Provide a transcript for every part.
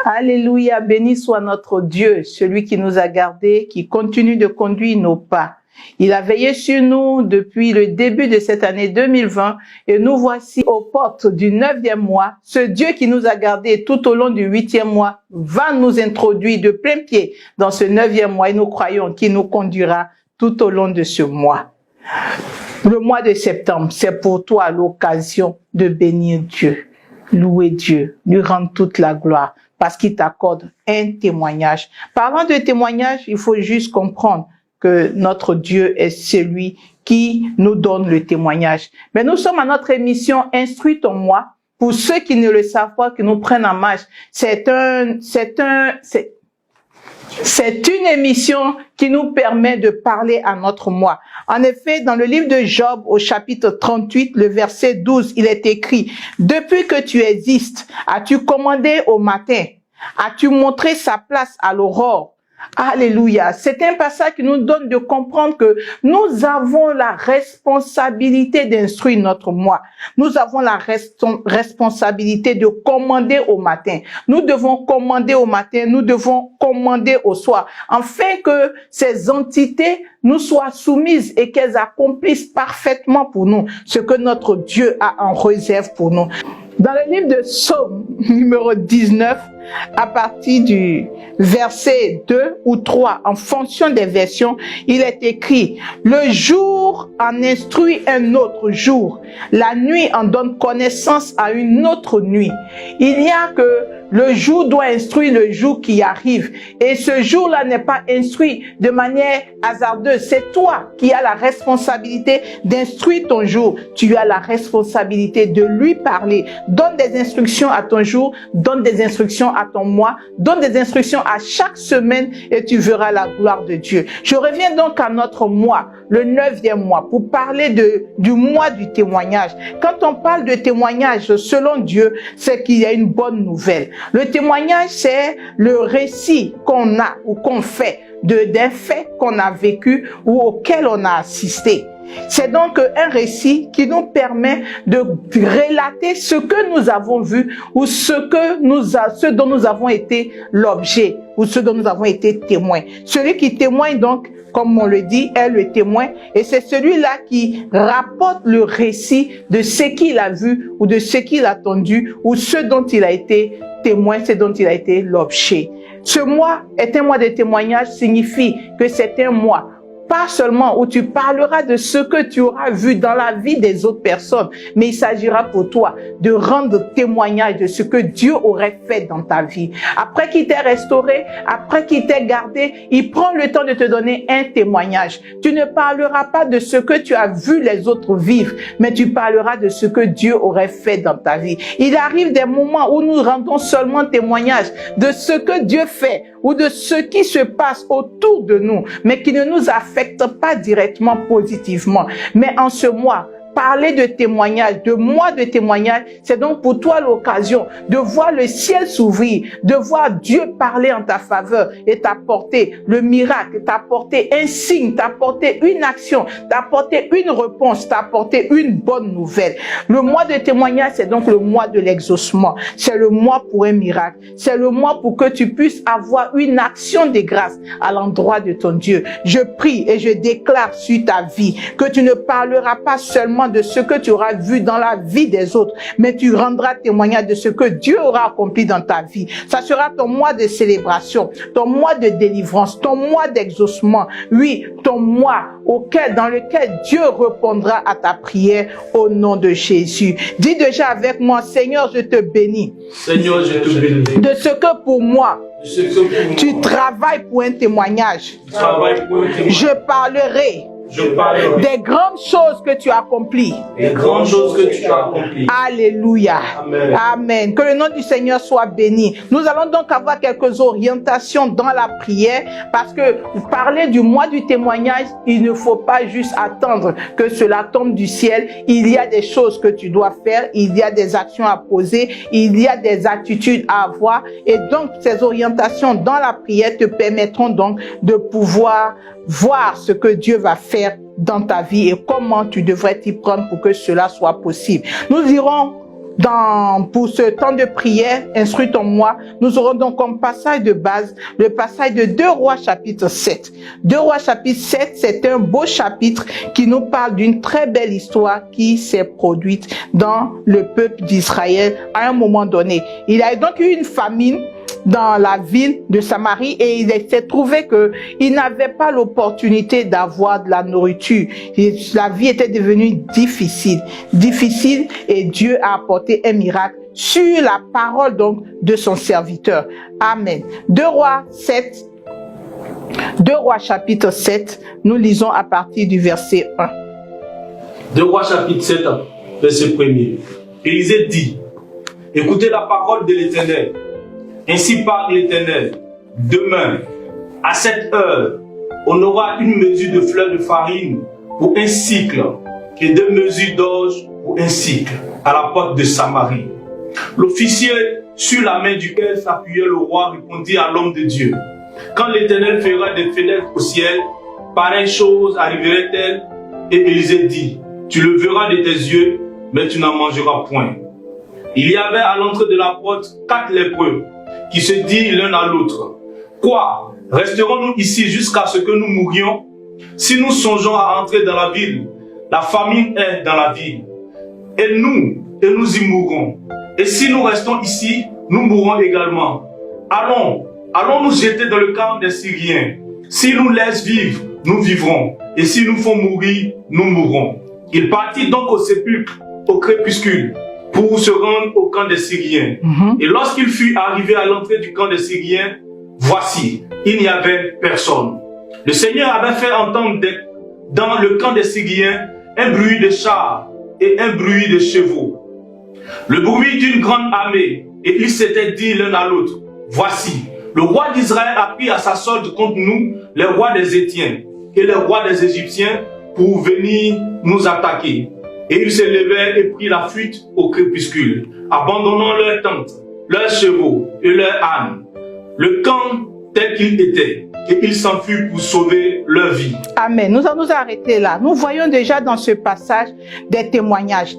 Alléluia, béni soit notre Dieu, celui qui nous a gardés, qui continue de conduire nos pas. Il a veillé sur nous depuis le début de cette année 2020 et nous voici aux portes du 9e mois. Ce Dieu qui nous a gardés tout au long du 8e mois va nous introduire de plein pied dans ce 9e mois et nous croyons qu'il nous conduira tout au long de ce mois. Le mois de septembre, c'est pour toi l'occasion de bénir Dieu, louer Dieu, lui rendre toute la gloire parce qu'il t'accorde un témoignage. Parlant de témoignage, il faut juste comprendre que notre Dieu est celui qui nous donne le témoignage. Mais nous sommes à notre émission Instruis ton moi. Pour ceux qui ne le savent pas, qui nous prennent en marche, c'est une émission qui nous permet de parler à notre moi. En effet, dans le livre de Job, au chapitre 38, le verset 12, il est écrit « Depuis que tu existes, as-tu commandé au matin? As-tu montré sa place à l'aurore? » Alléluia. C'est un passage qui nous donne de comprendre que nous avons la responsabilité d'instruire notre moi. Nous avons la responsabilité de commander au matin. Nous devons commander au matin, nous devons commander au soir, afin que ces entités nous soient soumises et qu'elles accomplissent parfaitement pour nous ce que notre Dieu a en réserve pour nous. Dans le livre de Psaume numéro 19, à partir du verset 2 ou 3, en fonction des versions, il est écrit « Le jour en instruit un autre jour, la nuit en donne connaissance à une autre nuit. » Il y a que le jour doit instruire le jour qui arrive. Et ce jour-là n'est pas instruit de manière hasardeuse. C'est toi qui as la responsabilité d'instruire ton jour. Tu as la responsabilité de lui parler. Donne des instructions à ton jour, donne des instructions à ton mois, donne des instructions à chaque semaine et tu verras la gloire de Dieu. Je reviens donc à notre mois, le 9e mois, pour parler du mois du témoignage. Quand on parle de témoignage, selon Dieu, c'est qu'il y a une bonne nouvelle. Le témoignage, c'est le récit qu'on a ou qu'on fait d'un fait qu'on a vécu ou auquel on a assisté. C'est donc un récit qui nous permet de relater ce que nous avons vu ou ce dont nous avons été l'objet ou ce dont nous avons été témoins. Celui qui témoigne donc, comme on le dit, est le témoin et c'est celui-là qui rapporte le récit de ce qu'il a vu ou de ce qu'il a entendu ou ce dont il a été témoin, ce dont il a été l'objet. Ce mois est un mois de témoignage, signifie que c'est un mois pas seulement où tu parleras de ce que tu auras vu dans la vie des autres personnes, mais il s'agira pour toi de rendre témoignage de ce que Dieu aurait fait dans ta vie. Après qu'il t'ait restauré, après qu'il t'ait gardé, il prend le temps de te donner un témoignage. Tu ne parleras pas de ce que tu as vu les autres vivre, mais tu parleras de ce que Dieu aurait fait dans ta vie. Il arrive des moments où nous rendons seulement témoignage de ce que Dieu fait ou de ce qui se passe autour de nous, mais qui ne nous affecte pas directement positivement. Mais en ce mois, parler de témoignage, de mois de témoignage, c'est donc pour toi l'occasion de voir le ciel s'ouvrir, de voir Dieu parler en ta faveur et t'apporter le miracle, t'apporter un signe, t'apporter une action, t'apporter une réponse, t'apporter une bonne nouvelle. Le mois de témoignage, c'est donc le mois de l'exaucement. C'est le mois pour un miracle. C'est le mois pour que tu puisses avoir une action de grâce à l'endroit de ton Dieu. Je prie et je déclare sur ta vie que tu ne parleras pas seulement de ce que tu auras vu dans la vie des autres, mais tu rendras témoignage de ce que Dieu aura accompli dans ta vie. Ça sera ton mois de célébration, ton mois de délivrance, ton mois d'exaucement. Oui, ton mois dans lequel Dieu répondra à ta prière au nom de Jésus. Dis déjà avec moi, Seigneur, je te bénis. Seigneur, je te bénis. De ce que pour moi, tu travailles pour un témoignage. Je parlerai des grandes choses que tu accomplis. Des grandes choses que tu as accomplies. Alléluia. Amen. Amen. Que le nom du Seigneur soit béni. Nous allons donc avoir quelques orientations dans la prière parce que parler du mois du témoignage, il ne faut pas juste attendre que cela tombe du ciel. Il y a des choses que tu dois faire. Il y a des actions à poser. Il y a des attitudes à avoir. Et donc, ces orientations dans la prière te permettront donc de pouvoir voir ce que Dieu va faire dans ta vie et comment tu devrais t'y prendre pour que cela soit possible. Nous irons pour ce temps de prière, instruit en moi, nous aurons donc comme passage de base le passage de 2 Rois chapitre 7. 2 Rois chapitre 7, c'est un beau chapitre qui nous parle d'une très belle histoire qui s'est produite dans le peuple d'Israël à un moment donné. Il y a donc eu une famine dans la ville de Samarie et il s'est trouvé qu'il n'avait pas l'opportunité d'avoir de la nourriture. La vie était devenue difficile et Dieu a apporté un miracle sur la parole donc de son serviteur. Amen. 2 Rois chapitre 7, nous lisons à partir du verset 1. 2 Rois chapitre 7, verset 1er. Élisée dit, écoutez la parole de l'Éternel. Ainsi parle l'Éternel, demain, à cette heure, on aura une mesure de fleur de farine pour un cycle et 2 mesures d'orge pour un cycle à la porte de Samarie. L'officier, sur la main duquel s'appuyait le roi, répondit à l'homme de Dieu. Quand l'Éternel fera des fenêtres au ciel, pareille chose arriverait-elle? Et Élisée dit, tu le verras de tes yeux, mais tu n'en mangeras point. Il y avait à l'entrée de la porte 4 lépreux, qui se disent l'un à l'autre, quoi, resterons-nous ici jusqu'à ce que nous mourions? Si nous songeons à entrer dans la ville, la famine est dans la ville, et nous y mourrons. Et si nous restons ici, nous mourrons également. Allons nous jeter dans le camp des Syriens. S'ils nous laissent vivre, nous vivrons, et s'ils nous font mourir, nous mourrons. Il partit donc au sépulcre, au crépuscule, pour se rendre au camp des Syriens. Et lorsqu'il fut arrivé à l'entrée du camp des Syriens, voici, il n'y avait personne. Le Seigneur avait fait entendre dans le camp des Syriens un bruit de chars et un bruit de chevaux. Le bruit d'une grande armée, et ils s'étaient dit l'un à l'autre, voici, le roi d'Israël a pris à sa solde contre nous les rois des Étiens et les rois des Égyptiens pour venir nous attaquer. Et ils se levèrent et prirent la fuite au crépuscule, abandonnant leurs tentes, leurs chevaux et leurs ânes, le camp tel qu'il était, et ils s'enfuirent pour sauver leur vie. Amen. Nous allons nous arrêter là. Nous voyons déjà dans ce passage des témoignages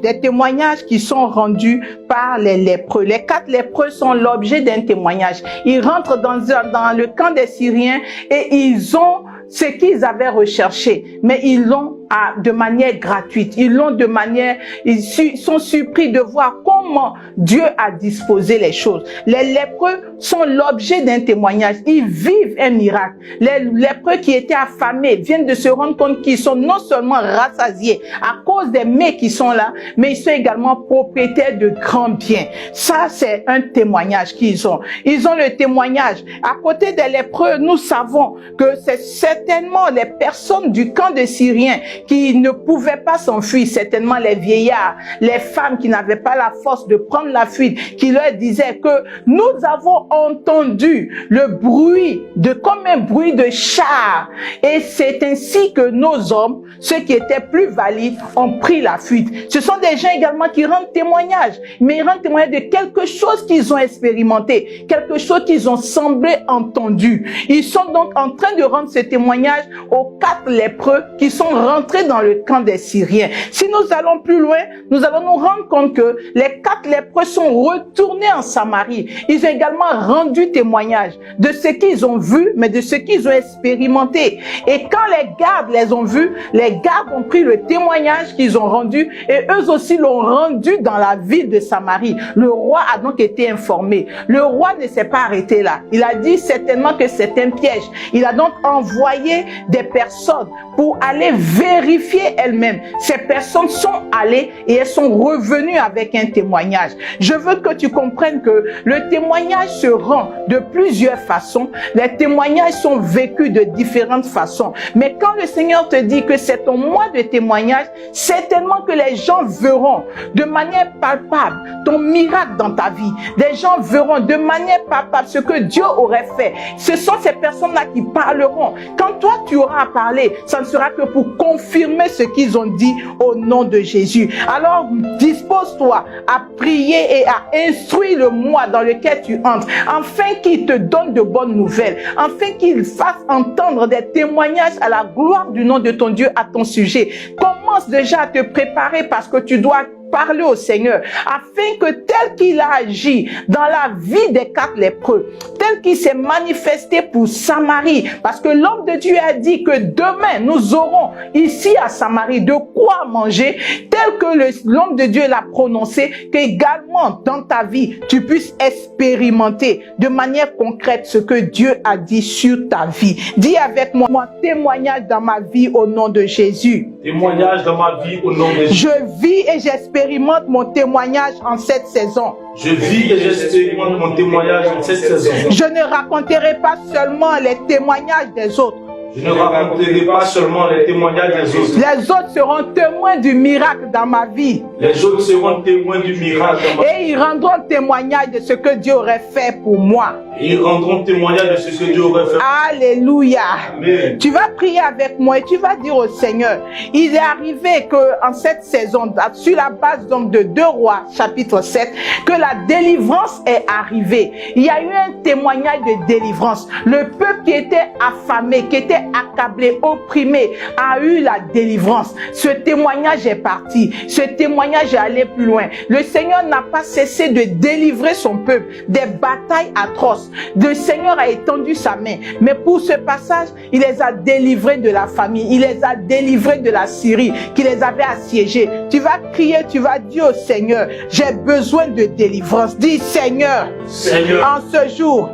qui sont rendus par les lépreux. Les 4 lépreux sont l'objet d'un témoignage. Ils rentrent dans le camp des Syriens et ils ont ce qu'ils avaient recherché, mais ils l'ont de manière gratuite. Ils sont surpris de voir comment Dieu a disposé les choses. Les lépreux sont l'objet d'un témoignage. Ils vivent un miracle. Les lépreux qui étaient affamés viennent de se rendre compte qu'ils sont non seulement rassasiés à cause des mets qui sont là, mais ils sont également propriétaires de grands biens. Ça, c'est un témoignage qu'ils ont. Ils ont le témoignage. À côté des lépreux, nous savons que c'est certainement les personnes du camp des Syriens qui ne pouvaient pas s'enfuir, certainement les vieillards, les femmes qui n'avaient pas la force de prendre la fuite, qui leur disaient que nous avons entendu le bruit comme un bruit de char, et c'est ainsi que nos hommes, ceux qui étaient plus valides, ont pris la fuite. Ce sont des gens également qui rendent témoignage, mais ils rendent témoignage de quelque chose qu'ils ont expérimenté, quelque chose qu'ils ont semblé entendu. Ils sont donc en train de rendre ce témoignage aux 4 lépreux qui sont rentrés dans le camp des Syriens. Si nous allons plus loin, nous allons nous rendre compte que les 4 lépreux sont retournés en Samarie. Ils ont également rendu témoignage de ce qu'ils ont vu, mais de ce qu'ils ont expérimenté. Et quand les gardes les ont vus, les gardes ont pris le témoignage qu'ils ont rendu et eux aussi l'ont rendu dans la ville de Samarie. Le roi a donc été informé. Le roi ne s'est pas arrêté là. Il a dit certainement que c'est un piège. Il a donc envoyé des personnes pour aller vérifier elles-mêmes. Ces personnes sont allées et elles sont revenues avec un témoignage. Je veux que tu comprennes que le témoignage se rend de plusieurs façons. Les témoignages sont vécus de différentes façons. Mais quand le Seigneur te dit que c'est ton mois de témoignage, certainement que les gens verront de manière palpable ton miracle dans ta vie. Les gens verront de manière palpable ce que Dieu aurait fait. Ce sont ces personnes-là qui parleront. Quand toi tu auras à parler, ça ne sera que pour confirmer ce qu'ils ont dit au nom de Jésus. Alors dispose-toi à prier et à instruire le mois dans lequel tu entres, afin qu'il te donne de bonnes nouvelles, afin qu'il fasse entendre des témoignages à la gloire du nom de ton Dieu à ton sujet. Commence déjà à te préparer parce que tu dois parler au Seigneur, afin que tel qu'il a agi dans la vie des 4 lépreux, tel qu'il s'est manifesté pour Samarie, parce que l'homme de Dieu a dit que demain nous aurons ici à Samarie de quoi manger, tel que l'homme de Dieu l'a prononcé, qu'également dans ta vie, tu puisses expérimenter de manière concrète ce que Dieu a dit sur ta vie. Dis avec moi, mon témoignage dans ma vie au nom de Jésus. Témoignage dans ma vie au nom de Jésus. Je vis et j'expérimente mon témoignage en cette saison. Je vis et j'expérimente mon témoignage en cette saison. Je ne raconterai pas seulement les témoignages des autres. Je ne raconterai pas seulement les témoignages des autres. Les autres seront témoins du miracle dans ma vie. Les autres seront témoins du miracle dans ma vie. Et ils rendront témoignage de ce que Dieu aurait fait pour moi. Et ils rendront témoignage de ce que Dieu aurait fait. Alléluia. Amen. Tu vas prier avec moi et tu vas dire au Seigneur, il est arrivé que en cette saison, sur la base donc de 2 Rois, chapitre 7, que la délivrance est arrivée. Il y a eu un témoignage de délivrance. Le peuple qui était affamé, qui était accablé, opprimé, a eu la délivrance. Ce témoignage est parti. Ce témoignage est allé plus loin. Le Seigneur n'a pas cessé de délivrer son peuple des batailles atroces. Le Seigneur a étendu sa main. Mais pour ce passage, il les a délivrés de la famine. Il les a délivrés de la Syrie qui les avait assiégés. Tu vas crier, tu vas dire au Seigneur, j'ai besoin de délivrance. Dis Seigneur, Seigneur, en ce jour,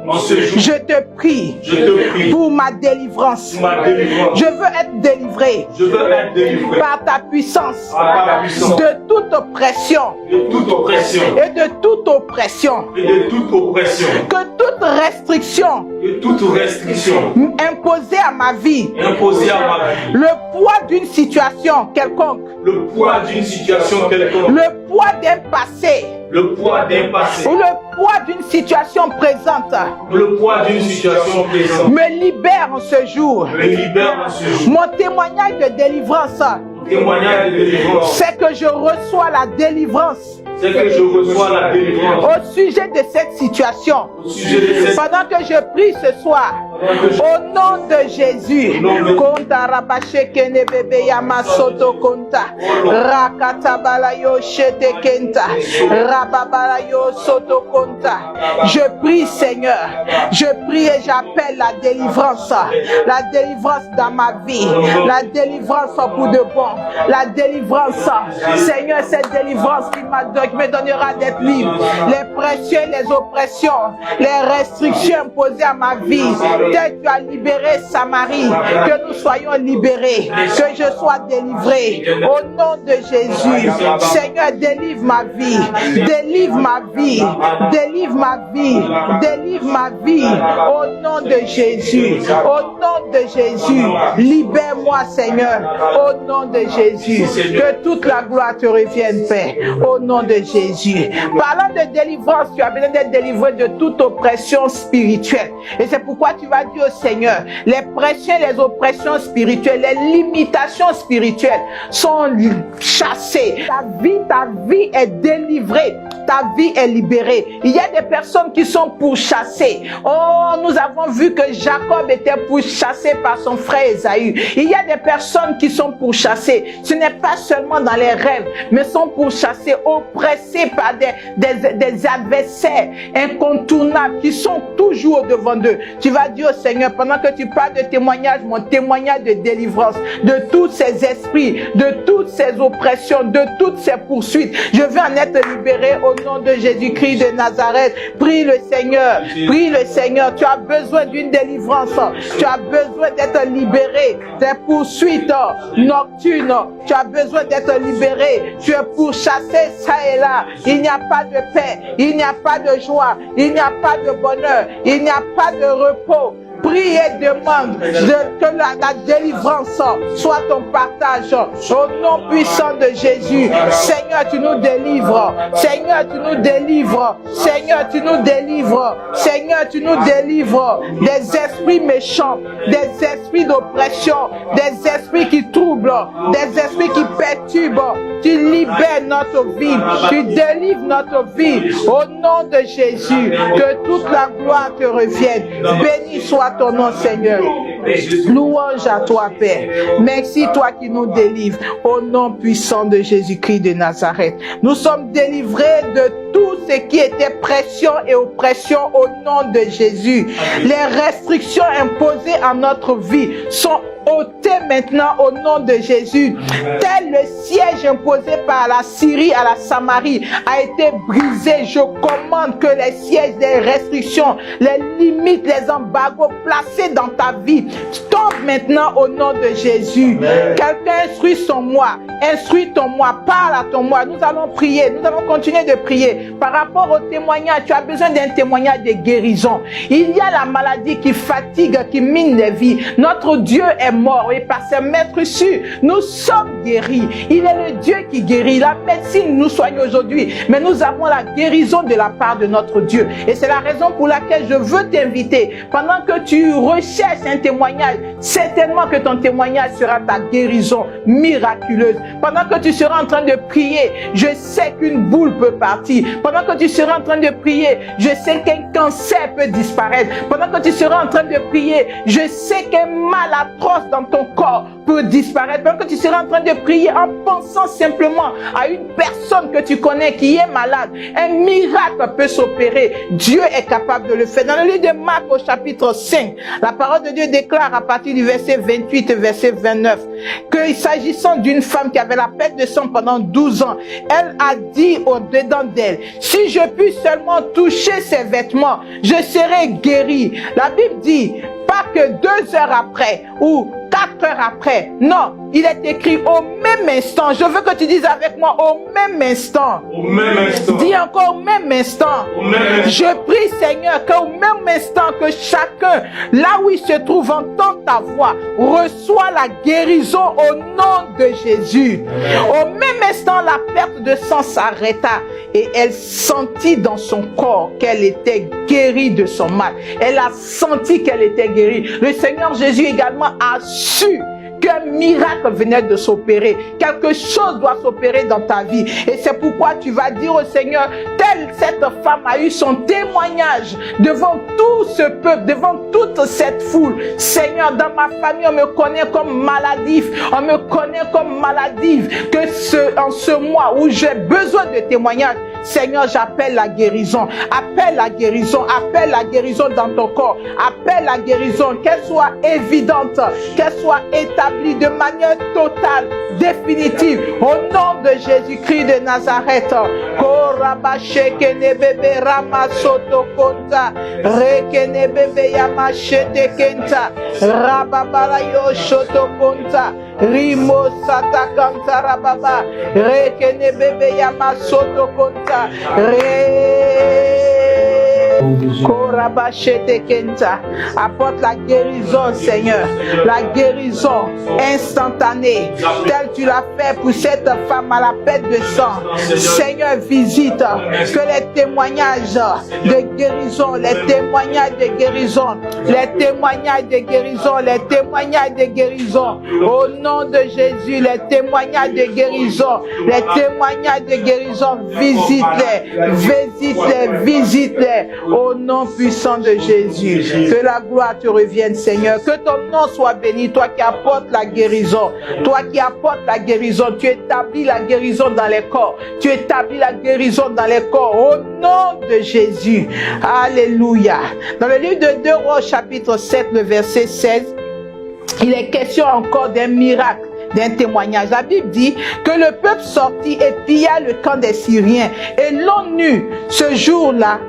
je te prie pour ma délivrance. Je veux être délivré, par ta puissance, de toute oppression, et de toute oppression, que toute restriction, imposée à ma vie, le poids d'une situation quelconque, le poids d'un passé, ou le poids d'une situation présente, me libère en ce jour. Mon témoignage de délivrance, c'est que je reçois la délivrance. Au sujet de cette situation, pendant que je prie ce soir, au nom de Jésus, Konta rabache kene bebe yama soto konta, rakata balayo shete kenta, rababalayo soto konta. Je prie Seigneur, je prie et j'appelle la délivrance dans ma vie, la délivrance pour de bon, la délivrance, Seigneur, cette délivrance qui me donnera d'être libre, les pressions, les oppressions, les restrictions imposées à ma vie. Tu as libéré Samarie, que nous soyons libérés, que je sois délivré au nom de Jésus. Seigneur, délivre ma vie, délivre ma vie, délivre ma vie, délivre ma vie au nom de Jésus, au nom de Jésus. Libère-moi Seigneur, au nom de Jésus. Que toute la gloire te revienne, Père, au nom de Jésus. Parlant de délivrance, tu as besoin d'être délivré de toute oppression spirituelle. Et c'est pourquoi tu vas dire au Seigneur, les pressions, les oppressions spirituelles, les limitations spirituelles sont chassées. Ta vie est délivrée. Ta vie est libérée. Il y a des personnes qui sont pourchassées. Oh, nous avons vu que Jacob était pourchassé par son frère Ésaü. Il y a des personnes qui sont pourchassées. Ce n'est pas seulement dans les rêves, mais sont pourchassées, oppressées par des adversaires incontournables qui sont toujours devant eux. Tu vas dire au Seigneur, pendant que tu parles de témoignage, mon témoignage de délivrance, de tous ces esprits, de toutes ces oppressions, de toutes ces poursuites, je veux en être libéré au nom de Jésus-Christ de Nazareth. Prie le Seigneur, prie le Seigneur. Tu as besoin d'une délivrance, tu as besoin d'être libéré des poursuites nocturnes, tu as besoin d'être libéré. Tu es pourchassé ça et là. Il n'y a pas de paix, il n'y a pas de joie, il n'y a pas de bonheur, il n'y a pas de repos. Prie et demande que la délivrance soit ton partage. Au nom puissant de Jésus, Seigneur, tu nous délivres. Seigneur, tu nous délivres. Seigneur, tu nous délivres. Seigneur, tu nous délivres des esprits méchants, des esprits d'oppression, des esprits qui troublent, des esprits qui perturbent. Tu libères notre vie. Tu délivres notre vie. Au nom de Jésus, que toute la gloire te revienne. Béni soit ton nom, Seigneur. Louange à toi, Père. Merci, toi qui nous délivres. Au nom puissant de Jésus-Christ de Nazareth. Nous sommes délivrés de tout ce qui était pression et oppression au nom de Jésus. Les restrictions imposées à notre vie sont ôtées maintenant au nom de Jésus. Tel le siège imposé par la Syrie à la Samarie a été brisé. Je commande que les sièges, les restrictions, les limites, les embargos placés dans ta vie tombent maintenant au nom de Jésus. Quelqu'un instruit son moi, instruis ton moi, parle à ton moi. Nous allons prier, nous allons continuer de prier. Par rapport au témoignage, tu as besoin d'un témoignage de guérison. Il y a la maladie qui fatigue, qui mine les vies. Notre Dieu est mort et par ses maîtres sûrs, nous sommes guéris. Il est le Dieu qui guérit. La médecine nous soigne aujourd'hui, mais nous avons la guérison de la part de notre Dieu. Et c'est la raison pour laquelle je veux t'inviter, pendant que tu recherches un témoignage, certainement que ton témoignage sera ta guérison miraculeuse. Pendant que tu seras en train de prier, je sais qu'une boule peut partir. Pendant que tu seras en train de prier, je sais qu'un cancer peut disparaître. Pendant que tu seras en train de prier, je sais qu'un mal atroce dans ton corps peut disparaître. Pendant que tu seras en train de prier en pensant simplement à une personne que tu connais qui est malade, un miracle peut s'opérer. Dieu est capable de le faire. Dans le livre de Marc au chapitre 5, la parole de Dieu déclare à partir du verset 28 et verset 29 que s'agissant d'une femme qui avait la perte de sang pendant 12 ans, elle a dit au-dedans d'elle, si je puis seulement toucher ses vêtements, je serai guérie. La Bible dit, pas que 2 heures après ou 4 heures après. Non, il est écrit au même instant. Je veux que tu dises avec moi au même instant. Au même instant. Dis encore au même instant. Au même instant. Je prie, Seigneur, qu'au même instant que chacun, là où il se trouve, entend ta voix, reçoit la guérison au nom de Jésus. Au même instant, la perte de sang s'arrêta et elle sentit dans son corps qu'elle était guérie de son mal. Elle a senti qu'elle était guérie. Le Seigneur Jésus également a su qu'un miracle venait de s'opérer. Quelque chose doit s'opérer dans ta vie. Et c'est pourquoi tu vas dire au Seigneur, telle cette femme a eu son témoignage devant tout ce peuple, devant toute cette foule. Seigneur, dans ma famille, on me connaît comme maladif. On me connaît comme maladif. Que en ce mois où j'ai besoin de témoignages, Seigneur, j'appelle la guérison. Appelle la guérison. Appelle la guérison dans ton corps. Appelle la guérison. Qu'elle soit évidente. Qu'elle soit établie de manière totale, définitive. Au nom de Jésus-Christ de Nazareth. Rimo sata kanta rababa rekene bebe yama soto konta apporte la guérison, Seigneur, la guérison instantanée, telle tu l'as fait pour cette femme à la perte de sang. Seigneur, visite que les témoignages de guérison, les témoignages de guérison, les témoignages de guérison, les témoignages de guérison, au nom de Jésus, les témoignages de guérison, les témoignages de guérison, visite-les, visite-les, visite-les. Au nom puissant de Jésus, que la gloire te revienne, Seigneur. Que ton nom soit béni, toi qui apportes la guérison. Toi qui apportes la guérison, tu établis la guérison dans les corps. Tu établis la guérison dans les corps. Au nom de Jésus. Alléluia. Dans le livre de 2 Rois, chapitre 7, le verset 16, il est question encore d'un miracle, d'un témoignage. La Bible dit que le peuple sortit et pilla le camp des Syriens. Et l'on eut ce jour-là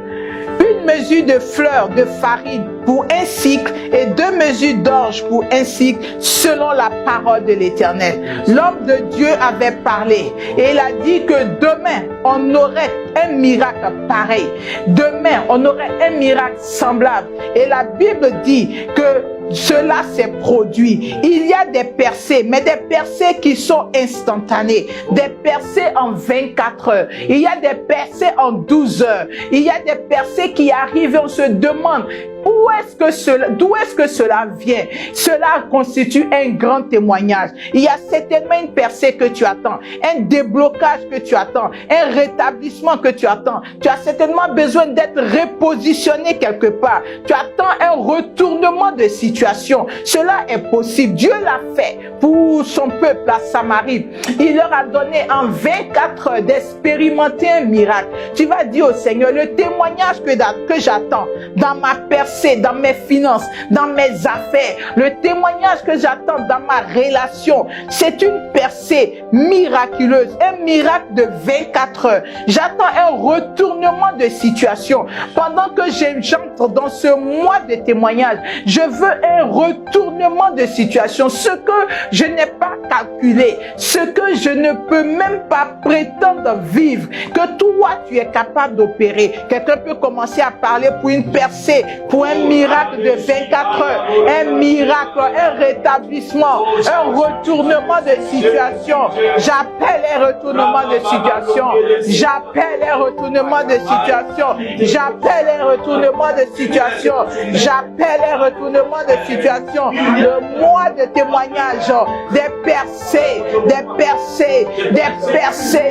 une mesure de fleurs de farine pour un cycle et 2 mesures d'orge pour un cycle, selon la parole de l'Éternel. L'homme de Dieu avait parlé et il a dit que demain on aurait un miracle pareil. Demain on aurait un miracle semblable. Et la Bible dit que cela s'est produit. Il y a des percées, mais des percées qui sont instantanées. Des percées en 24 heures. Il y a des percées en 12 heures. Il y a des percées qui arrivent et on se demande d'où est-ce que cela vient. Cela constitue un grand témoignage. Il y a certainement une percée que tu attends, un déblocage que tu attends, un rétablissement que tu attends. Tu as certainement besoin d'être repositionné quelque part. Tu attends un retournement de situation. situation. Cela est possible. Dieu l'a fait pour son peuple à Samarie. Il leur a donné en 24 heures d'expérimenter un miracle. Tu vas dire au Seigneur, le témoignage que j'attends dans ma percée, dans mes finances, dans mes affaires, le témoignage que j'attends dans ma relation, c'est une percée miraculeuse, un miracle de 24 heures. J'attends un retournement de situation. Pendant que j'entre dans ce mois de témoignage, je veux un retournement de situation. Ce que je n'ai pas calculé, ce que je ne peux même pas prétendre vivre, que toi tu es capable d'opérer. Quelqu'un peut commencer à parler pour une percée, pour un miracle de 24 heures, un miracle, un rétablissement, un retournement de situation. J'appelle un retournement de situation. J'appelle un retournement de situation. J'appelle un retournement de situation. J'appelle un retournement de situation. Le mois de témoignage, des percées,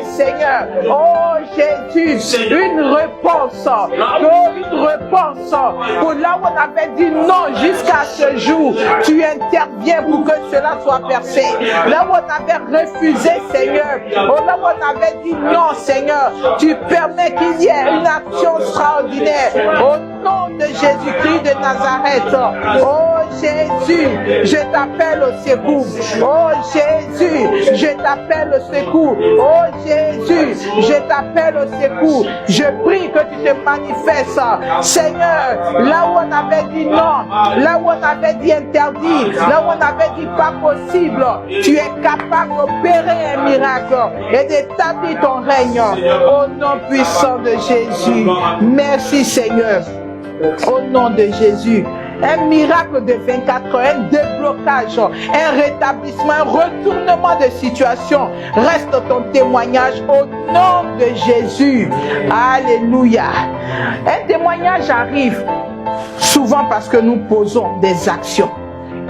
Seigneur. Oh Jésus, une réponse. Une réponse. Pour là où on avait dit non jusqu'à ce jour, tu interviens pour que cela soit percé. Là où on avait refusé, Seigneur, là où on avait dit non, Seigneur, tu permets qu'il y ait une action extraordinaire. Au nom de Jésus-Christ de Nazareth. Oh Jésus, je t'appelle au secours. Oh Jésus, je t'appelle au secours. Oh Jésus, je t'appelle au secours. Je prie que tu te manifestes, Seigneur, là où on avait dit non, là où on avait dit interdit, là où on avait dit pas possible, tu es capable d'opérer un miracle et d'établir ton règne. Au nom puissant de Jésus. Merci Seigneur. Au nom de Jésus. Un miracle de 24 heures, un déblocage, un rétablissement, un retournement de situation. Reste ton témoignage au nom de Jésus. Alléluia. Un témoignage arrive souvent parce que nous posons des actions.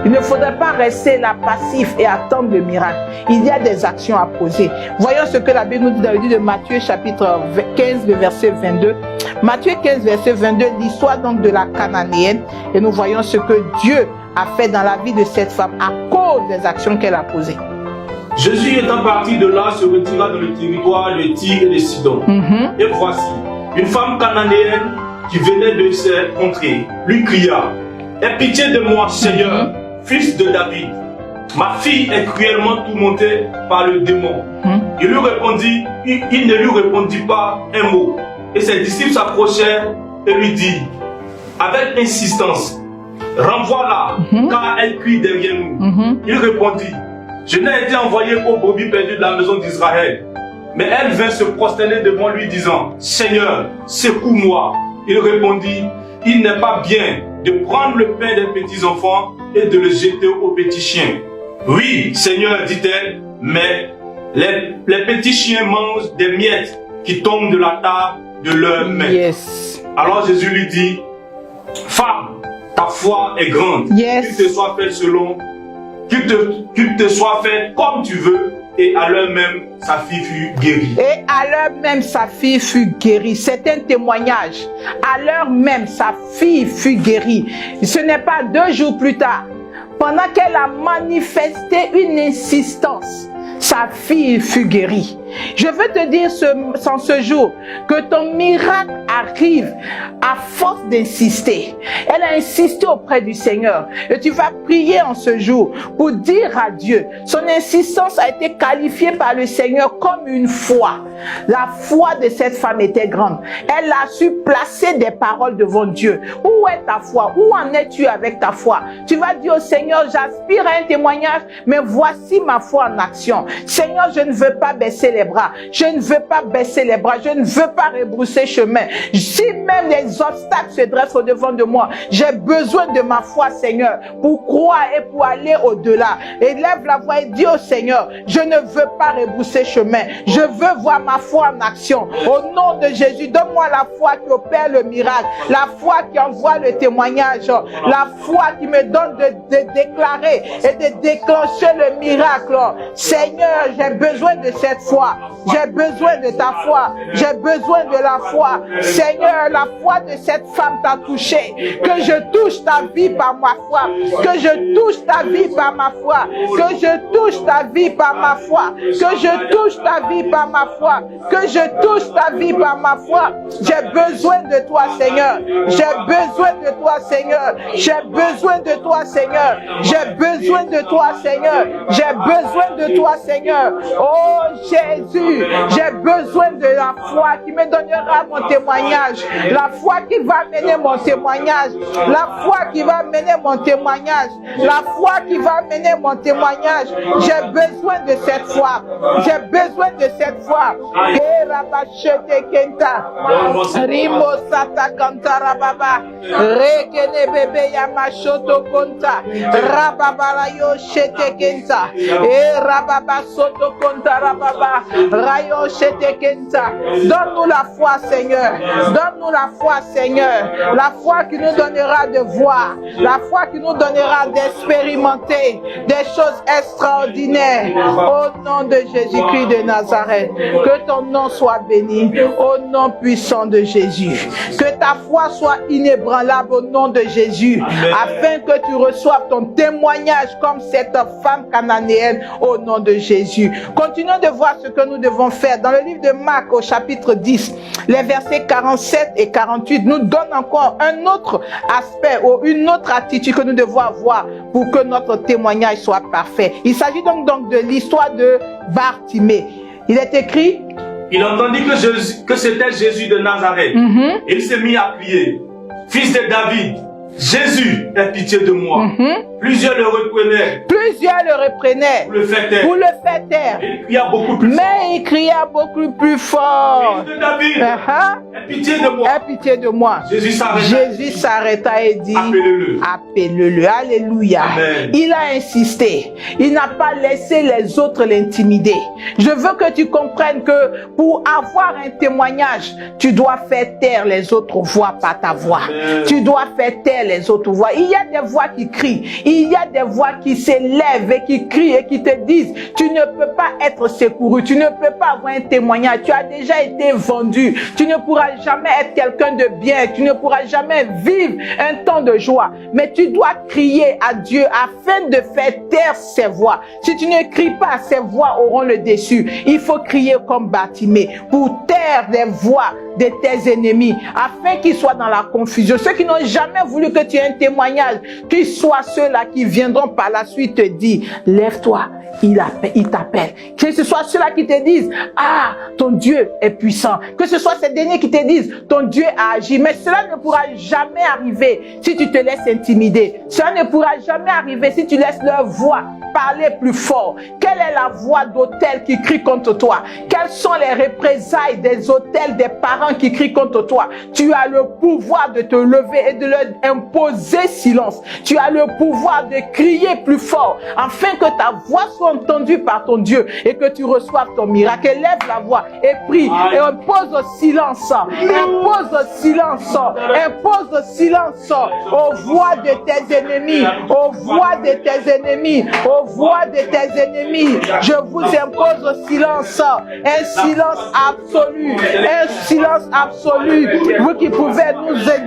Il ne faudrait pas rester là passif et attendre le miracle. Il y a des actions à poser. Voyons ce que la Bible nous dit dans le livre de Matthieu chapitre 15, le verset 22. Matthieu 15, verset 22, l'histoire donc de la Cananéenne. Et nous voyons ce que Dieu a fait dans la vie de cette femme à cause des actions qu'elle a posées. Jésus étant parti de là, se retira dans le territoire de Tyr et de Sidon. Et voici, une femme cananéenne qui venait de cette contrée lui cria, « Aie pitié de moi, Seigneur, fils de David. Ma fille est cruellement tourmentée par le démon. » Il ne lui répondit pas un mot. Et ses disciples s'approchèrent et lui dirent, avec insistance, « Renvoie-la, car elle crie derrière nous. » Il répondit, « Je n'ai été envoyé qu'aux brebis perdues de la maison d'Israël. » Mais elle vint se prosterner devant lui, disant, « Seigneur, secoue-moi. » Il répondit, « Il n'est pas bien de prendre le pain des petits enfants et de le jeter aux petits chiens. » « Oui, Seigneur, dit-elle, mais les petits chiens mangent des miettes qui tombent de la table de leurs mains. » Alors Jésus lui dit, « Femme, ta foi est grande. Qu'il te soit fait qu'il te soit fait comme tu veux. » Et à l'heure même, sa fille fut guérie. Et à l'heure même, sa fille fut guérie. C'est un témoignage. À l'heure même, sa fille fut guérie. Ce n'est pas 2 jours plus tard. Pendant qu'elle a manifesté une insistance, sa fille fut guérie. Je veux te dire en ce jour que ton miracle arrive à force d'insister. Elle a insisté auprès du Seigneur et tu vas prier en ce jour pour dire à Dieu. Son insistance a été qualifiée par le Seigneur comme une foi. La foi de cette femme était grande. Elle a su placer des paroles devant Dieu. Où est ta foi? Où en es-tu avec ta foi? Tu vas dire au Seigneur, j'aspire à un témoignage, mais voici ma foi en action. Seigneur, je ne veux pas baisser les bras. Je ne veux pas baisser les bras. Je ne veux pas rebrousser chemin. Si même les obstacles se dressent au-devant de moi, j'ai besoin de ma foi, Seigneur, pour croire et pour aller au-delà. Élève la voix et dis au Seigneur, je ne veux pas rebrousser chemin. Je veux voir ma foi en action. Au nom de Jésus, donne-moi la foi qui opère le miracle, la foi qui envoie le témoignage, la foi qui me donne de déclarer et de déclencher le miracle. Seigneur, j'ai besoin de cette foi. foi. J'ai besoin de ta foi. J'ai besoin de la foi. Seigneur, la foi de cette femme t'a touché. Que je touche ta vie par ma foi. Que je touche ta vie par ma foi. Que je touche ta vie par ma foi. Que je touche ta vie par ma foi. Que je touche ta vie par ma foi. J'ai besoin de toi, Seigneur. J'ai besoin de toi, Seigneur. J'ai besoin de toi, Seigneur. J'ai besoin de toi, Seigneur. J'ai besoin de toi, Seigneur. Oh Jésus, j'ai besoin de la foi qui me donnera mon témoignage. La foi qui va mener mon témoignage. La foi qui va mener mon témoignage. La foi qui va mener mon témoignage. J'ai besoin de cette foi. J'ai besoin de cette foi. Rimo sata kantara baba. Rekene bebe yamashoto konta. Rababa yo shete kenta. E rababa soto konta rababa. Rayo shete kenta. Donne-nous la foi, Seigneur. Donne-nous la foi, Seigneur. La foi qui nous donnera de voir. La foi qui nous donnera d'expérimenter des choses extraordinaires. Au nom de Jésus-Christ de Nazareth. Que ton nom soit béni. Au nom puissant de Jésus. Que ta foi soit inébranlable au nom de Jésus. Afin que tu reçoives ton témoignage comme cette femme cananéenne au nom de Jésus. Continuons de voir ce que nous devons faire. Dans le livre de Marc au chapitre 10, les versets 47 et 48 nous donnent encore un autre aspect ou une autre attitude que nous devons avoir pour que notre témoignage soit parfait. Il s'agit donc de l'histoire de Bartimée. Il est écrit: il entendit que c'était Jésus de Nazareth. Et il s'est mis à crier: Fils de David, Jésus, aie pitié de moi. Plusieurs le reprenaient. Pour le faire taire. Et il cria beaucoup plus fort. Mais il cria beaucoup plus fort. Fils de David, aie pitié de moi. Aie pitié de moi. Jésus s'arrêta et dit: appelle-le. Alléluia. Amen. Il a insisté. Il n'a pas laissé les autres l'intimider. Je veux que tu comprennes que pour avoir un témoignage, tu dois faire taire les autres voix par ta voix. Amen. Tu dois faire taire les autres voix. Il y a des voix qui crient. Il y a des voix qui s'élèvent et qui crient et qui te disent: tu ne peux pas être secouru, tu ne peux pas avoir un témoignage, tu as déjà été vendu, tu ne pourras jamais être quelqu'un de bien, tu ne pourras jamais vivre un temps de joie. Mais tu dois crier à Dieu afin de faire taire ces voix. Si tu ne cries pas, ces voix auront le dessus. Il faut crier comme Bartimée pour taire les voix de tes ennemis, afin qu'ils soient dans la confusion. Ceux qui n'ont jamais voulu que tu aies un témoignage, qu'ils soient ceux-là qui viendront par la suite te dire: lève-toi, il t'appelle. Que ce soit ceux-là qui te disent: ah, ton Dieu est puissant. Que ce soit ces derniers qui te disent: ton Dieu a agi. Mais cela ne pourra jamais arriver si tu te laisses intimider. Cela ne pourra jamais arriver si tu laisses leur voix parler plus fort. Quelle est la voix d'autel qui crie contre toi? Quelles sont les représailles des autels des parents qui crient contre toi? Tu as le pouvoir de te lever et de leur imposer silence. Tu as le pouvoir de crier plus fort afin que ta voix soit entendue par ton Dieu et que tu reçoives ton miracle. Lève la voix et prie et impose silence. Impose silence. Impose silence aux voix de tes ennemis. Aux voix de tes ennemis. Aux voix de tes ennemis. Je vous impose silence. Un silence absolu. Un silence absolu. Vous qui pouvez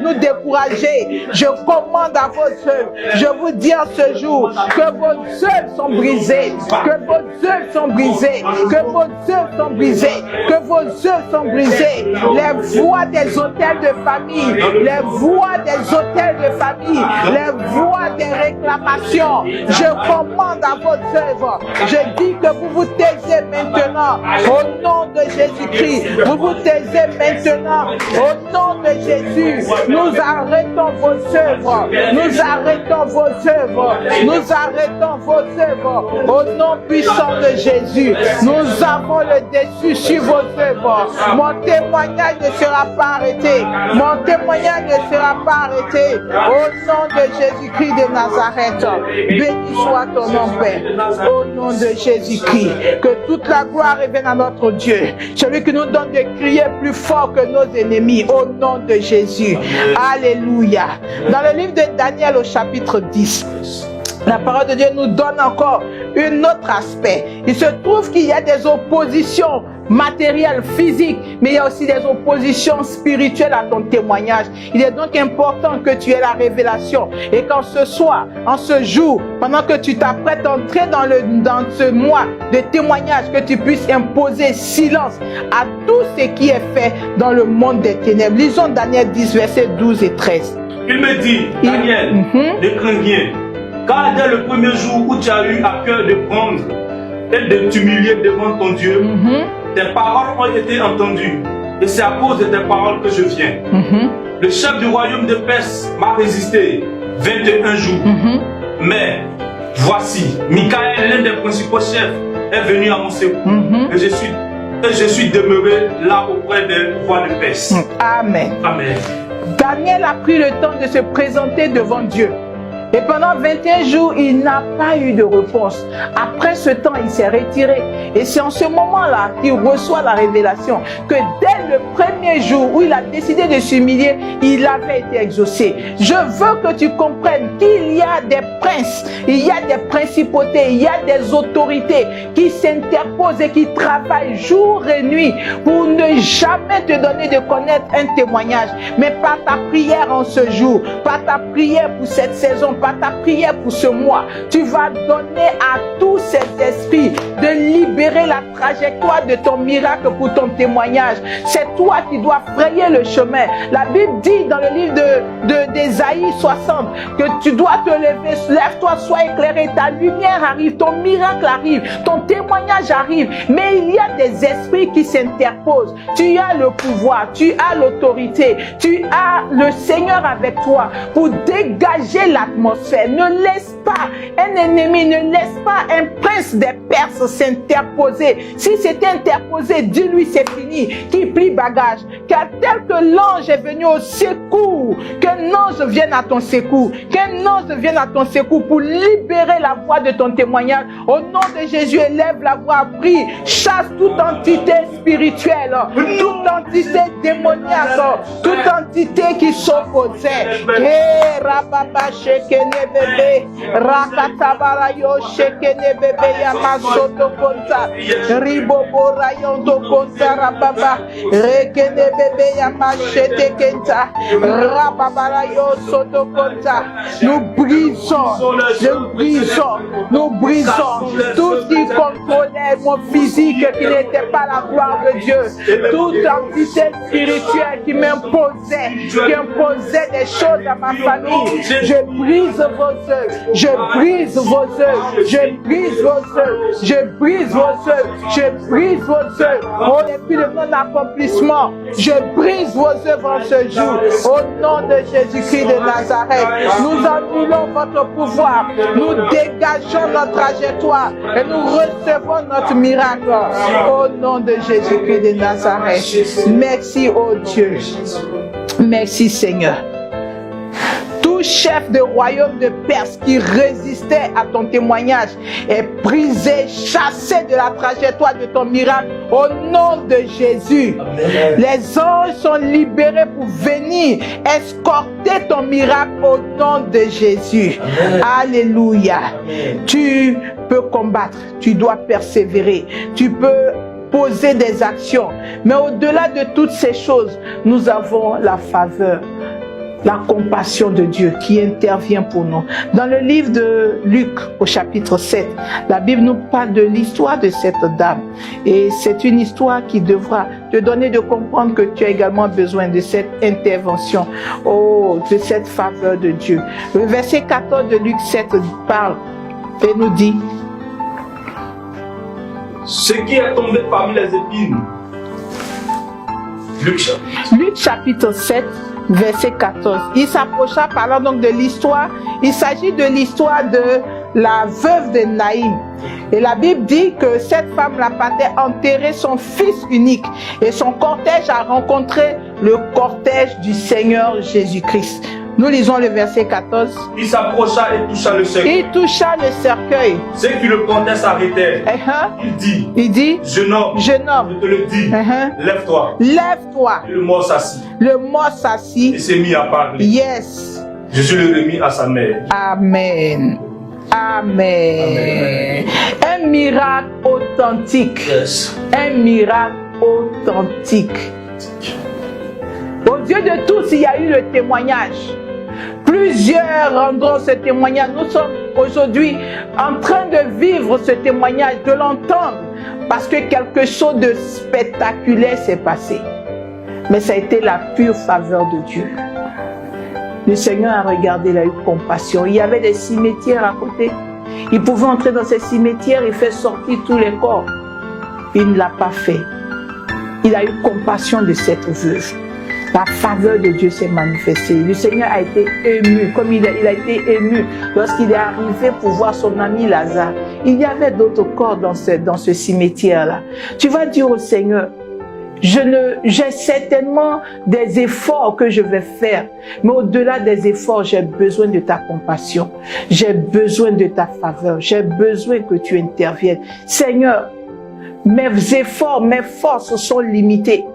nous décourager, je commande à vos œuvres. Je vous dis en ce jour que vos œuvres sont brisées. Que vos œuvres sont brisées. Que vos œuvres sont brisées. Que vos œuvres sont brisées. Les voix des autels de famille. Les voix des autels de famille. Les voix des réclamations. Je commande à vos œuvres. Je dis que vous vous taisez maintenant. Au nom de Jésus-Christ. Vous vous taisez maintenant. Au nom de Jésus. Nous arrêtons vos œuvres. Nous arrêtons vos œuvres. Nous arrêtons vos œuvres. Au nom puissant de Jésus. Nous avons le dessus sur vos œuvres. Mon témoignage ne sera pas arrêté. Mon témoignage ne sera pas arrêté. Au nom de Jésus-Christ de Nazareth. Béni soit ton nom, Père. Au nom de Jésus-Christ. Que toute la gloire revienne à notre Dieu. Celui qui nous donne de crier plus fort que nos ennemis. Au nom de Jésus. Alléluia. Dans le livre de Daniel au chapitre 10, la parole de Dieu nous donne encore un autre aspect. Il se trouve qu'il y a des oppositions matérielles, physiques, mais il y a aussi des oppositions spirituelles à ton témoignage. Il est donc important que tu aies la révélation et qu'en ce soir, en ce jour, pendant que tu t'apprêtes à entrer dans ce mois de témoignage, que tu puisses imposer silence à tout ce qui est fait dans le monde des ténèbres. Lisons Daniel 10, versets 12 et 13. Il me dit, Daniel, ne crains rien, car dès le premier jour où tu as eu à cœur de prendre et de t'humilier devant ton Dieu, tes paroles ont été entendues, et c'est à cause de tes paroles que je viens. Le chef du royaume de Perse m'a résisté 21 jours, mais voici, Michael, l'un des principaux chefs, est venu à mon secours, et je suis demeuré là auprès des rois de Perse. Amen. Amen. Daniel a pris le temps de se présenter devant Dieu. Et pendant 21 jours, il n'a pas eu de réponse. Après ce temps, il s'est retiré. Et c'est en ce moment-là qu'il reçoit la révélation que dès le premier jour où il a décidé de s'humilier, il avait été exaucé. Je veux que tu comprennes qu'il y a des princes, il y a des principautés, il y a des autorités qui s'interposent et qui travaillent jour et nuit pour ne jamais te donner de connaître un témoignage. Mais par ta prière en ce jour, par ta prière pour cette saison, par ta prière pour ce mois, tu vas donner à tous ces esprits de libérer la trajectoire de ton miracle pour ton témoignage. C'est toi qui dois frayer le chemin. La Bible dit dans le livre d'Ésaïe 60 que tu dois te lever, lève-toi, sois éclairé, ta lumière arrive, ton miracle arrive, ton témoignage arrive. Mais il y a des esprits qui s'interposent. Tu as le pouvoir, tu as l'autorité, tu as le Seigneur avec toi pour dégager l'atmosphère. Ne laisse pas un ennemi, ne laisse pas un prince des Perses s'interposer. Si c'était interposé, dis-lui c'est fini, qu'il plie bagage. Car tel que l'ange est venu au secours, qu'un ange vienne à ton secours, qu'un ange vienne à ton secours pour libérer la voix de ton témoignage. Au nom de Jésus, élève la voix, prie, chasse toute entité spirituelle, toute entité démoniaque, toute entité qui s'opposait. Shekene bebe, rakatabara yo shekene bebe ya masoto konta, ribobo rayondo konta rababa, rekene bebe ya machete kenta, rababara yo soto konta. Nous brisons tout ce qui contrôlait mon physique qui n'était pas la gloire de Dieu, toute entité spirituelle qui m'imposait, qui imposait des choses à ma famille. Je brise vos œuvres, je brise vos œuvres, je brise vos œuvres, je brise vos œuvres, je brise vos œuvres. Oh, depuis le non-accomplissement, je brise vos œuvres en ce jour. Au nom de Jésus-Christ de Nazareth, nous annulons votre pouvoir, nous dégageons notre trajectoire et nous recevons notre miracle. Au nom de Jésus-Christ de Nazareth. Merci, oh Dieu. Merci, Seigneur. Tout chef de royaume de Perse qui résistait à ton témoignage est brisé, chassé de la trajectoire de ton miracle au nom de Jésus. Amen. Les anges sont libérés pour venir escorter ton miracle au nom de Jésus. Amen. Alléluia. Amen. Tu peux combattre, tu dois persévérer, tu peux poser des actions. Mais au-delà de toutes ces choses, nous avons la faveur, la compassion de Dieu qui intervient pour nous. Dans le livre de Luc, au chapitre 7, la Bible nous parle de l'histoire de cette dame. Et c'est une histoire qui devra te donner de comprendre que tu as également besoin de cette intervention, de cette faveur de Dieu. Le verset 14 de Luc 7 parle et nous dit: ce qui est tombé parmi les épines. Luc chapitre 7, verset 14. Il s'approcha parlant donc de l'histoire. Il s'agit de l'histoire de la veuve de Naïm. Et la Bible dit que cette femme-là partait enterrer son fils unique. Et son cortège a rencontré le cortège du Seigneur Jésus-Christ. Nous lisons le verset 14. Il s'approcha et toucha le cercueil. Il toucha le cercueil. Ceux qui le portaient s'arrêtèrent. Il dit, jeune homme, je te le dis, lève-toi. Lève-toi. Et le mort s'assit. Le mort s'assit. Il s'est mis à parler. Yes. Jésus le remit à sa mère. Amen. Amen. Amen. Un miracle authentique. Yes. Un miracle authentique. Au Dieu de tous, il y a eu le témoignage. Plusieurs rendront ce témoignage. Nous sommes aujourd'hui en train de vivre ce témoignage, de l'entendre, parce que quelque chose de spectaculaire s'est passé. Mais ça a été la pure faveur de Dieu. Le Seigneur a regardé, il a eu compassion. Il y avait des cimetières à côté. Il pouvait entrer dans ces cimetières et faire sortir tous les corps. Il ne l'a pas fait. Il a eu compassion de cette veuve. La faveur de Dieu s'est manifestée. Le Seigneur a été ému, comme il a été ému lorsqu'il est arrivé pour voir son ami Lazare. Il y avait d'autres corps dans ce cimetière-là. Tu vas dire au Seigneur, j'ai certainement des efforts que je vais faire, mais au-delà des efforts, j'ai besoin de ta compassion. J'ai besoin de ta faveur. J'ai besoin que tu interviennes. Seigneur, mes efforts, mes forces sont limitées.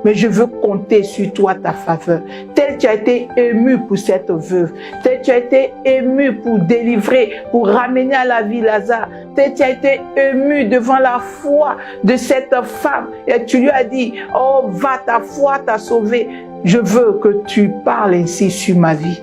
Mais je veux compter sur toi, ta faveur. Tel tu as été ému pour cette veuve. Tel tu as été ému pour délivrer, pour ramener à la vie Lazare. Tel tu as été ému devant la foi de cette femme. Et tu lui as dit, oh, va, ta foi t'a sauvé. Je veux que tu parles ainsi sur ma vie.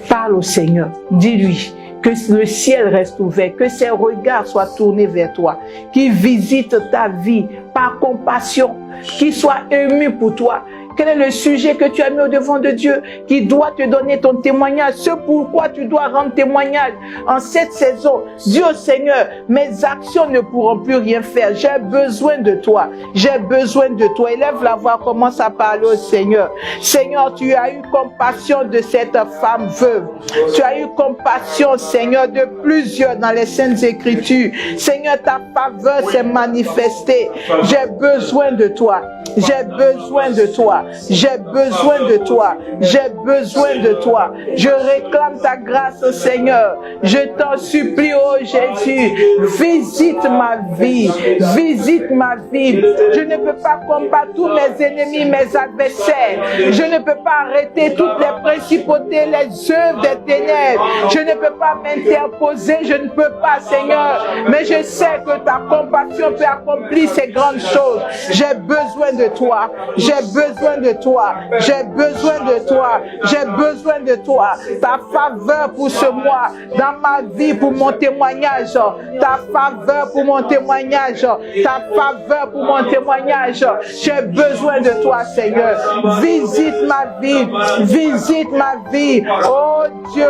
Parle au Seigneur. Dis-lui que le ciel reste ouvert, que ses regards soient tournés vers toi, qu'il visite ta vie par compassion, qu'il soit ému pour toi. Quel est le sujet que tu as mis au devant de Dieu qui doit te donner ton témoignage? Ce pourquoi tu dois rendre témoignage en cette saison. Dis au Seigneur, mes actions ne pourront plus rien faire. J'ai besoin de toi. J'ai besoin de toi. Élève la voix, commence à parler au Seigneur. Seigneur, tu as eu compassion de cette femme veuve. Tu as eu compassion, Seigneur, de plusieurs dans les Saintes Écritures. Seigneur, ta faveur s'est manifestée. J'ai besoin de toi. J'ai besoin de toi. J'ai besoin de toi. J'ai besoin de toi. Je réclame ta grâce, Seigneur. Je t'en supplie, oh Jésus. Visite ma vie. Visite ma vie. Je ne peux pas combattre tous mes ennemis, mes adversaires. Je ne peux pas arrêter toutes les principautés, les œuvres des ténèbres. Je ne peux pas m'interposer. Je ne peux pas, Seigneur. Mais je sais que ta compassion peut accomplir ces grandes choses. J'ai besoin de toi. J'ai besoin de toi. J'ai besoin de toi. J'ai besoin de toi. Ta faveur pour ce mois, dans ma vie, pour mon témoignage. Ta faveur pour mon témoignage. Ta faveur pour mon témoignage. J'ai besoin de toi, Seigneur. Visite ma vie. Visite ma vie. Oh Dieu,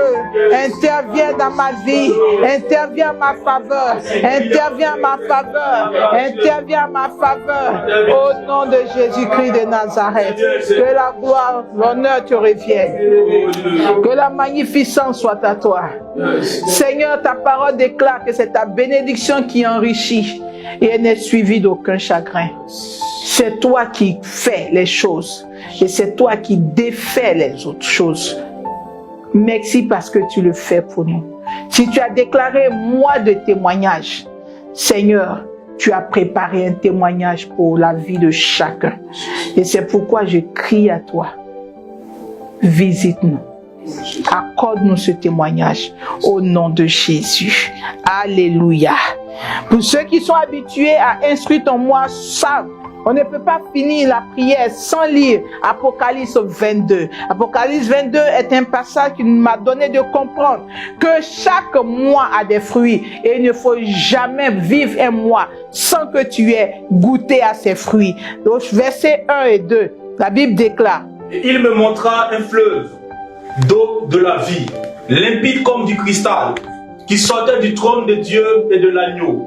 interviens dans ma vie. Interviens en ma faveur. Interviens en ma faveur. Interviens en ma faveur. Au nom de Jésus-Christ de Nazareth. Que la gloire, l'honneur te revienne. Que la magnificence soit à toi. Seigneur, ta parole déclare que c'est ta bénédiction qui enrichit et elle n'est suivie d'aucun chagrin. C'est toi qui fais les choses et c'est toi qui défais les autres choses. Merci parce que tu le fais pour nous. Si tu as déclaré mois de témoignage, Seigneur, tu as préparé un témoignage pour la vie de chacun. Et c'est pourquoi je crie à toi. Visite-nous. Accorde-nous ce témoignage au nom de Jésus. Alléluia. Pour ceux qui sont habitués à instruire ton moi, savent, on ne peut pas finir la prière sans lire Apocalypse 22. Apocalypse 22 est un passage qui m'a donné de comprendre que chaque mois a des fruits et il ne faut jamais vivre un mois sans que tu aies goûté à ces fruits. Donc, versets 1 et 2, la Bible déclare. Et il me montra un fleuve d'eau de la vie, limpide comme du cristal, qui sortait du trône de Dieu et de l'agneau,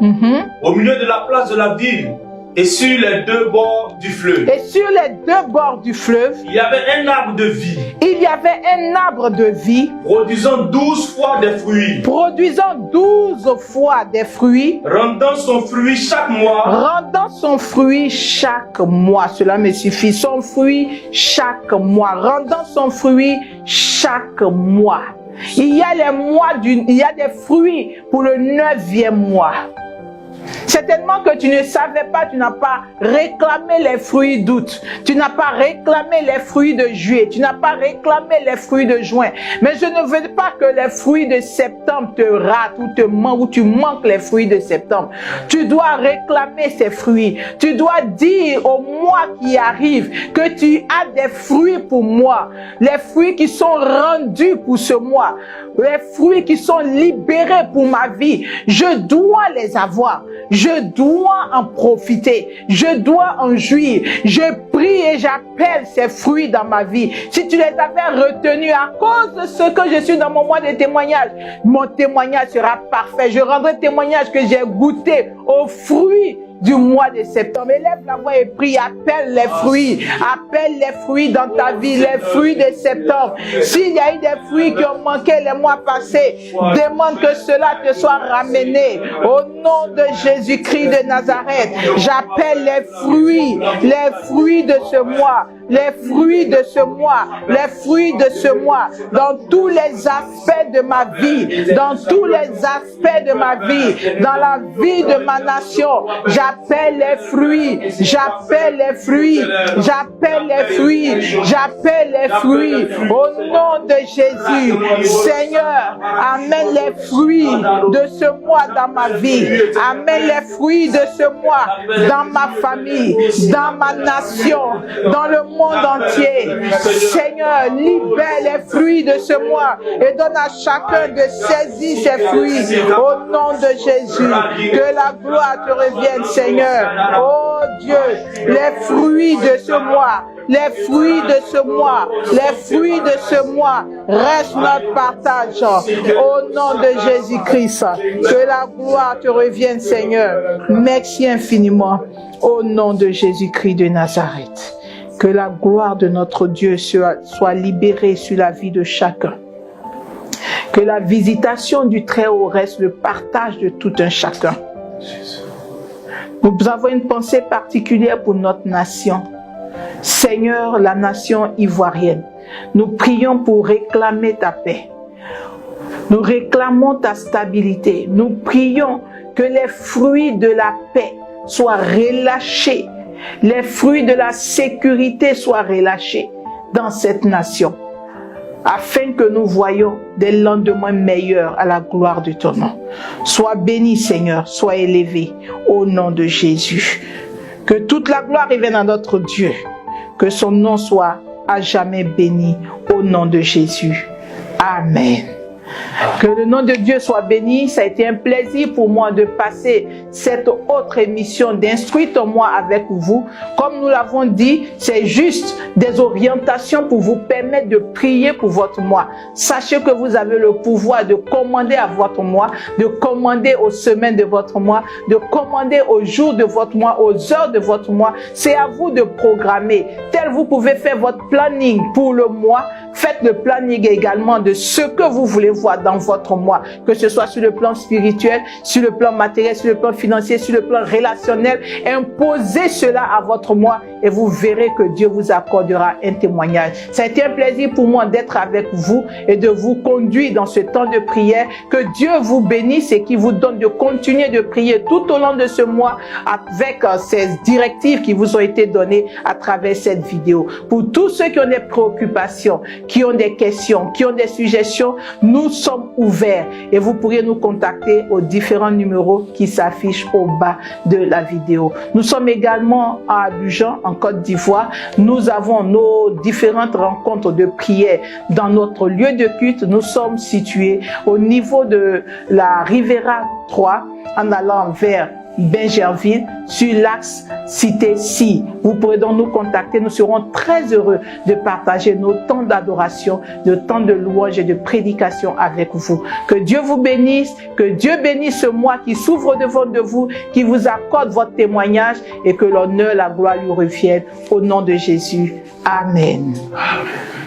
au milieu de la place de la ville. Et sur les deux bords du fleuve. Et sur les deux bords du fleuve. Il y avait un arbre de vie. Il y avait un arbre de vie. Produisant 12 fois des fruits. Produisant 12 fois des fruits. Rendant son fruit chaque mois. Rendant son fruit chaque mois. Cela me suffit. Son fruit chaque mois. Rendant son fruit chaque mois. Il y a les mois il y a des fruits pour le 9e mois. Certainement que tu ne savais pas, tu n'as pas réclamé les fruits d'août. Tu n'as pas réclamé les fruits de juillet. Tu n'as pas réclamé les fruits de juin. Mais je ne veux pas que les fruits de septembre te ratent ou tu manques les fruits de septembre. Tu dois réclamer ces fruits. Tu dois dire au mois qui arrive que tu as des fruits pour moi. Les fruits qui sont rendus pour ce mois. Les fruits qui sont libérés pour ma vie. Je dois les avoir. Je dois en profiter. Je dois en jouir. Je prie et j'appelle ces fruits dans ma vie. Si tu les avais retenus à cause de ce que je suis dans mon mois de témoignage, mon témoignage sera parfait. Je rendrai témoignage que j'ai goûté aux fruits du mois de septembre. Élève la voix et prie, appelle les fruits. Appelle les fruits dans ta vie, les fruits de septembre. S'il y a eu des fruits qui ont manqué les mois passés, demande que cela te soit ramené. Au nom de Jésus-Christ de Nazareth, j'appelle les fruits de ce mois, les fruits de ce mois, les fruits de ce mois, dans tous les aspects de ma vie, dans tous les aspects de ma vie, dans la vie de ma nation. J'appelle les fruits, j'appelle les fruits, j'appelle les fruits, j'appelle les fruits au nom de Jésus. Seigneur, amène les fruits de ce mois dans ma vie, amène les fruits de ce mois dans ma famille, dans ma nation, dans le monde entier. Seigneur, libère les fruits de ce mois et donne à chacun de saisir ses fruits au nom de Jésus. Que la gloire te revienne, Seigneur. Oh Dieu, les fruits de ce mois, les fruits de ce mois, les fruits de ce mois restent notre partage au nom de Jésus-Christ. Que la gloire te revienne, Seigneur. Merci infiniment au nom de Jésus-Christ de Nazareth. Que la gloire de notre Dieu soit libérée sur la vie de chacun. Que la visitation du Très-Haut reste le partage de tout un chacun. Nous avons une pensée particulière pour notre nation. Seigneur, la nation ivoirienne, nous prions pour réclamer ta paix. Nous réclamons ta stabilité. Nous prions que les fruits de la paix soient relâchés. Les fruits de la sécurité soient relâchés dans cette nation, afin que nous voyions des lendemains meilleurs à la gloire de ton nom. Sois béni, Seigneur, sois élevé au nom de Jésus. Que toute la gloire revienne à notre Dieu. Que son nom soit à jamais béni au nom de Jésus. Amen. Que le nom de Dieu soit béni. Ça a été un plaisir pour moi de passer cette autre émission d'Instruis ton moi avec vous. Comme nous l'avons dit, c'est juste des orientations pour vous permettre de prier pour votre mois. Sachez que vous avez le pouvoir de commander à votre mois, de commander aux semaines de votre mois, de commander aux jours de votre mois, aux heures de votre mois. C'est à vous de programmer. Tel vous pouvez faire votre planning pour le mois. Faites le planning également de ce que vous voulez voir dans votre mois, que ce soit sur le plan spirituel, sur le plan matériel, sur le plan financier, sur le plan relationnel. Imposez cela à votre mois et vous verrez que Dieu vous accordera un témoignage. Ça a été un plaisir pour moi d'être avec vous et de vous conduire dans ce temps de prière. Que Dieu vous bénisse et qu'il vous donne de continuer de prier tout au long de ce mois avec ces directives qui vous ont été données à travers cette vidéo. Pour tous ceux qui ont des préoccupations, qui ont des questions, qui ont des suggestions, nous sommes ouverts et vous pourriez nous contacter aux différents numéros qui s'affichent au bas de la vidéo. Nous sommes également à Abidjan, en Côte d'Ivoire. Nous avons nos différentes rencontres de prière dans notre lieu de culte. Nous sommes situés au niveau de la Rivera 3 en allant vers Benjerville sur l'axe Cité-Si. Vous pourrez donc nous contacter. Nous serons très heureux de partager nos temps d'adoration, de temps de louange et de prédication avec vous. Que Dieu vous bénisse, que Dieu bénisse ce mois qui s'ouvre devant de vous, qui vous accorde votre témoignage et que l'honneur, la gloire lui revienne au nom de Jésus. Amen. Amen.